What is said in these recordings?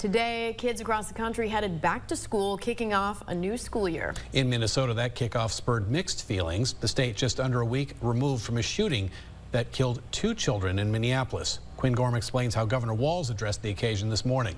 Today, kids across the country headed back to school, kicking off a new school year. In Minnesota, that kickoff spurred mixed feelings. The state just under a week removed from a shooting that killed 2 children in Minneapolis. Quinn Gorham explains how Governor Walz addressed the occasion this morning.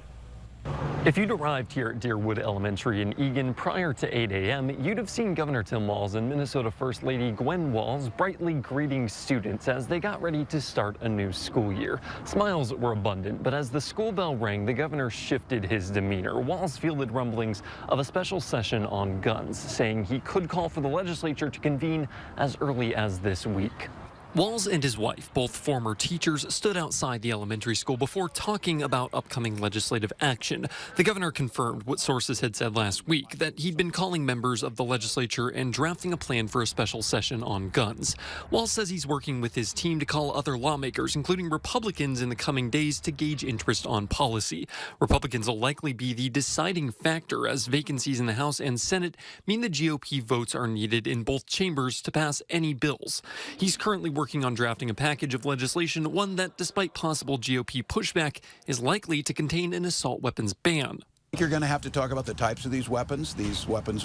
If you'd arrived here at Deerwood Elementary in Eagan prior to 8 a.m., you'd have seen Governor Tim Walz and Minnesota First Lady Gwen Walz brightly greeting students as they got ready to start a new school year. Smiles were abundant, but as the school bell rang, the governor shifted his demeanor. Walz fielded rumblings of a special session on guns, saying he could call for the legislature to convene as early as this week. Walz and his wife, both former teachers, stood outside the elementary school before talking about upcoming legislative action. The governor confirmed what sources had said last week, that he'd been calling members of the legislature and drafting a plan for a special session on guns. Walz says he's working with his team to call other lawmakers, including Republicans, in the coming days to gauge interest on policy. Republicans will likely be the deciding factor, as vacancies in the House and Senate mean the GOP votes are needed in both chambers to pass any bills. He's currently working on drafting a package of legislation, one that, despite possible GOP pushback, is likely to contain an assault weapons ban. You're going to have to talk about the types of these weapons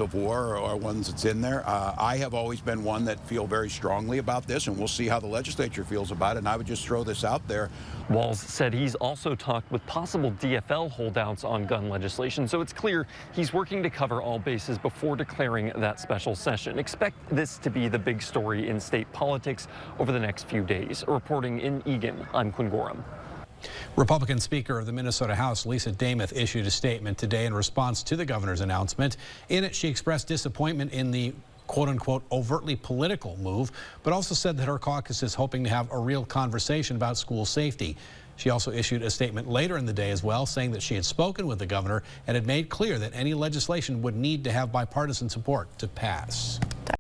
of war, or ones that's in there. I have always been one that feel very strongly about this, and we'll see how the legislature feels about it. And I would just throw this out there. Walz said he's also talked with possible DFL holdouts on gun legislation, so it's clear he's working to cover all bases before declaring that special session. Expect this to be the big story in state politics over the next few days. Reporting in Eagan, I'm Quinn Gorham. Republican Speaker of the Minnesota House, Lisa Dameth, issued a statement today in response to the governor's announcement. In it, she expressed disappointment in the quote-unquote overtly political move, but also said that her caucus is hoping to have a real conversation about school safety. She also issued a statement later in the day as well, saying that she had spoken with the governor and had made clear that any legislation would need to have bipartisan support to pass.